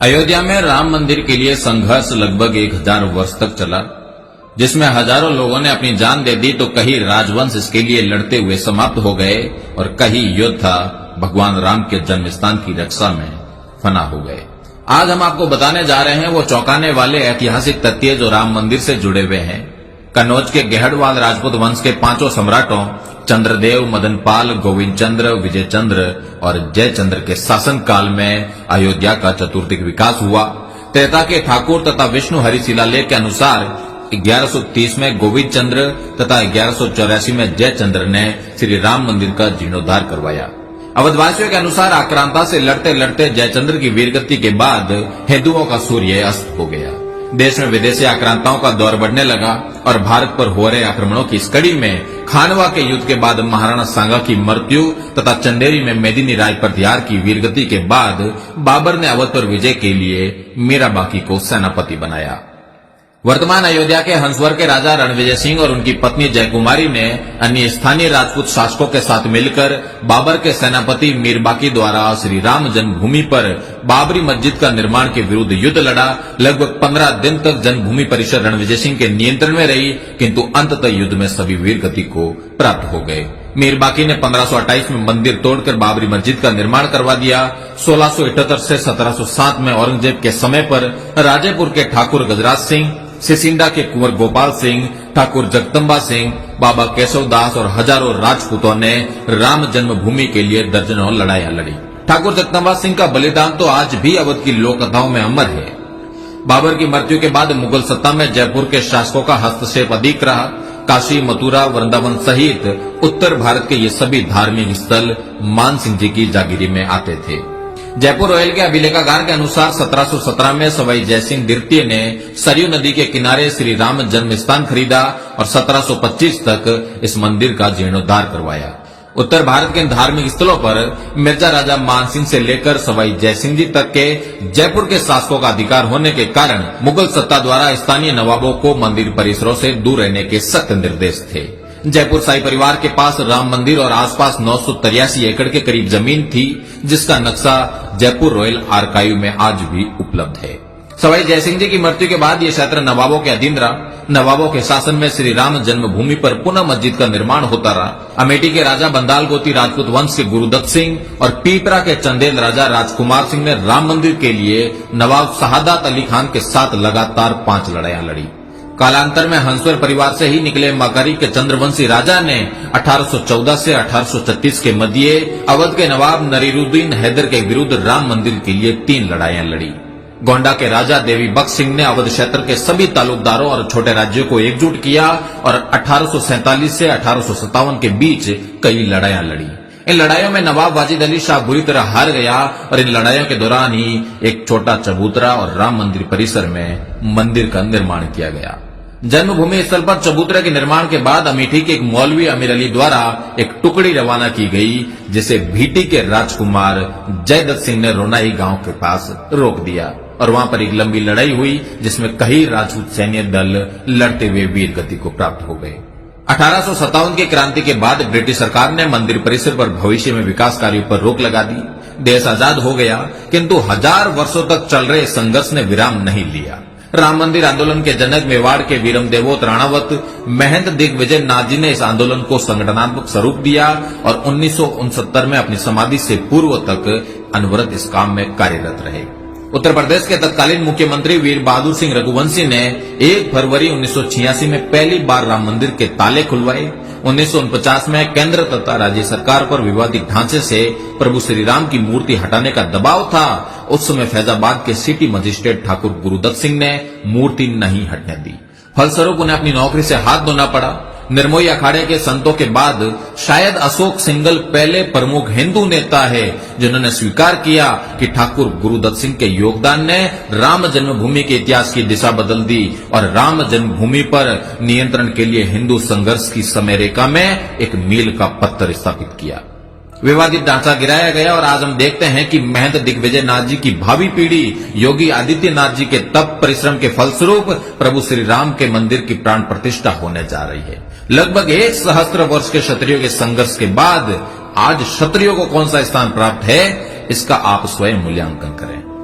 अयोध्या में राम मंदिर के लिए संघर्ष लगभग 1000 वर्ष तक चला, जिसमें हजारों लोगों ने अपनी जान दे दी तो कई राजवंश इसके लिए लड़ते हुए समाप्त हो गए और कई योद्धा भगवान राम के जन्म स्थान की रक्षा में फना हो गए। आज हम आपको बताने जा रहे हैं वो चौंकाने वाले ऐतिहासिक तथ्य जो राम मंदिर से जुड़े हुए हैं। कन्नौज के गहड़वाल राजपूत वंश के 5 सम्राटों चंद्रदेव, मदनपाल, गोविंद चंद्र, विजय चंद्र और जयचंद्र के शासन काल में अयोध्या का चतुर्दिक विकास हुआ। त्रेता के ठाकुर तथा विष्णु हरि शिलालेख के अनुसार 1130 में गोविंद चंद्र तथा 1184 में जयचंद्र ने श्री राम मंदिर का जीर्णोद्धार करवाया। अवधवासियों के अनुसार आक्रांता से लड़ते लड़ते जयचंद्र की वीरगति के बाद हिंदुओं का सूर्य अस्त हो गया। देश में विदेशी आक्रांताओं का दौर बढ़ने लगा और भारत पर हो रहे आक्रमणों की इस कड़ी में खानवा के युद्ध के बाद महाराणा सांगा की मृत्यु तथा चंदेरी में मेदिनी राज प्रतिहार की वीरगति के बाद बाबर ने अवध पर विजय के लिए मीरा बाकी को सेनापति बनाया। वर्तमान अयोध्या के हंसवर के राजा रणविजय सिंह और उनकी पत्नी जयकुमारी ने अन्य स्थानीय राजपूत शासकों के साथ मिलकर बाबर के सेनापति मीर बाकी द्वारा श्री राम जन्मभूमि पर बाबरी मस्जिद का निर्माण के विरुद्ध युद्ध लड़ा। लगभग 15 दिन तक जन्मभूमि परिसर रणविजय सिंह के नियंत्रण में रही, किंतु अंततः युद्ध में सभी वीरगति को प्राप्त हो गए। मीर बाकी ने 1528 में मंदिर तोड़कर बाबरी मस्जिद का निर्माण करवा दिया। 1678 से 1707 में औरंगजेब के समय पर राजेपुर के ठाकुर गजराज सिंह, सिसिंडा के कुंवर गोपाल सिंह, ठाकुर जगदम्बा सिंह, बाबा केशव दास और हजारों राजपूतों ने राम जन्मभूमि के लिए दर्जनों लड़ाइयां लड़ी। ठाकुर जगदम्बा सिंह का बलिदान तो आज भी अवध की लोक कथाओं में अमर है। बाबर की मृत्यु के बाद मुगल सत्ता में जयपुर के शासकों का हस्तक्षेप अधिक रहा। काशी, मथुरा, वृंदावन सहित उत्तर भारत के ये सभी धार्मिक स्थल मान सिंह जी की जागीरी में आते थे। जयपुर रोयल के अभिलेखागार के अनुसार 1717 में सवाई जयसिंह द्वितीय ने सरयू नदी के किनारे श्री राम जन्म स्थान खरीदा और 1725 तक इस मंदिर का जीर्णोद्धार करवाया। उत्तर भारत के धार्मिक स्थलों पर मिर्जा राजा मानसिंह से लेकर सवाई जयसिंह जी तक के जयपुर के शासकों का अधिकार होने के कारण मुगल सत्ता द्वारा स्थानीय नवाबों को मंदिर परिसरों से दूर रहने के सख्त निर्देश थे। जयपुर शाही परिवार के पास राम मंदिर और आसपास 983 एकड़ के करीब जमीन थी, जिसका नक्शा जयपुर रॉयल आर्काइव में आज भी उपलब्ध है। सवाई जयसिंह जी की मृत्यु के बाद यह क्षेत्र नवाबों के अधीन रहा। नवाबों के शासन में श्री राम जन्मभूमि पर पुनः मस्जिद का निर्माण होता रहा। अमेठी के राजा बंदाल गोती राजपूत वंश के गुरुदत्त सिंह और पीपरा के चंदेल राजा राजकुमार सिंह ने राम मंदिर के लिए नवाब शहादत अली खान के साथ लगातार 5 लड़ाइयां लड़ी। कालांतर में हंसवर परिवार से ही निकले मकारी के चंद्रवंशी राजा ने 1814 से 1836 के मध्य अवध के नवाब नरीरुद्दीन हैदर के विरुद्ध राम मंदिर के लिए 3 लड़ाइयां लड़ी। गोंडा के राजा देवी बख्श सिंह ने अवध क्षेत्र के सभी तालुकदारों और छोटे राज्यों को एकजुट किया और 1847 से 1857 के बीच कई लड़ाइयां लड़ी। इन लड़ाइयों में नवाब वाजिद अली शाह बुरी तरह हार गया और इन लड़ाइयों के दौरान ही एक छोटा चबूतरा और राम मंदिर परिसर में मंदिर का निर्माण किया गया। जन्मभूमि स्थल पर चबूतरे के निर्माण के बाद अमेठी के एक मौलवी अमीर अली द्वारा एक टुकड़ी रवाना की गई, जिसे भीटी के राजकुमार जयदत्त सिंह ने रोनाई गांव के पास रोक दिया और वहां पर एक लंबी लड़ाई हुई, जिसमें कई राजपूत सैन्य दल लड़ते हुए वीर गति को प्राप्त हो गए। 1857 की क्रांति के बाद ब्रिटिश सरकार ने मंदिर परिसर पर भविष्य में विकास कार्यों पर रोक लगा दी। देश आजाद हो गया, किंतु 1000 वर्षों तक चल रहे संघर्ष ने विराम नहीं लिया। राम मंदिर आंदोलन के जनक मेवाड़ के वीरम देवोत राणावत महंत दिग्विजय नाथ जी ने इस आंदोलन को संगठनात्मक स्वरूप दिया और 1969 में अपनी समाधि से पूर्व तक अनवरत इस काम में कार्यरत रहे। उत्तर प्रदेश के तत्कालीन मुख्यमंत्री वीर बहादुर सिंह रघुवंशी ने 1 फरवरी 1986 में पहली बार राम मंदिर के ताले खुलवाए। 1949 में केंद्र तथा राज्य सरकार पर विवादित ढांचे से प्रभु श्री राम की मूर्ति हटाने का दबाव था। उस समय फैजाबाद के सिटी मजिस्ट्रेट ठाकुर गुरुदत्त सिंह ने मूर्ति नहीं हटने दी। फलस्वरूप उन्हें अपनी नौकरी से हाथ धोना पड़ा। निर्मोही अखाड़े के संतों के बाद शायद अशोक सिंघल पहले प्रमुख हिंदू नेता है जिन्होंने स्वीकार किया कि ठाकुर गुरुदत्त सिंह के योगदान ने राम जन्मभूमि के इतिहास की दिशा बदल दी और राम जन्मभूमि पर नियंत्रण के लिए हिंदू संघर्ष की समय रेखा में एक मील का पत्थर स्थापित किया। विवादित ढांचा गिराया गया और आज हम देखते हैं कि महंत दिग्विजय नाथ जी की भावी पीढ़ी योगी आदित्यनाथ जी के तप परिश्रम के फलस्वरूप प्रभु श्री राम के मंदिर की प्राण प्रतिष्ठा होने जा रही है। लगभग 1 सहस्त्र वर्ष के क्षत्रियों के संघर्ष के बाद आज क्षत्रियों को कौन सा स्थान प्राप्त है, इसका आप स्वयं मूल्यांकन करें।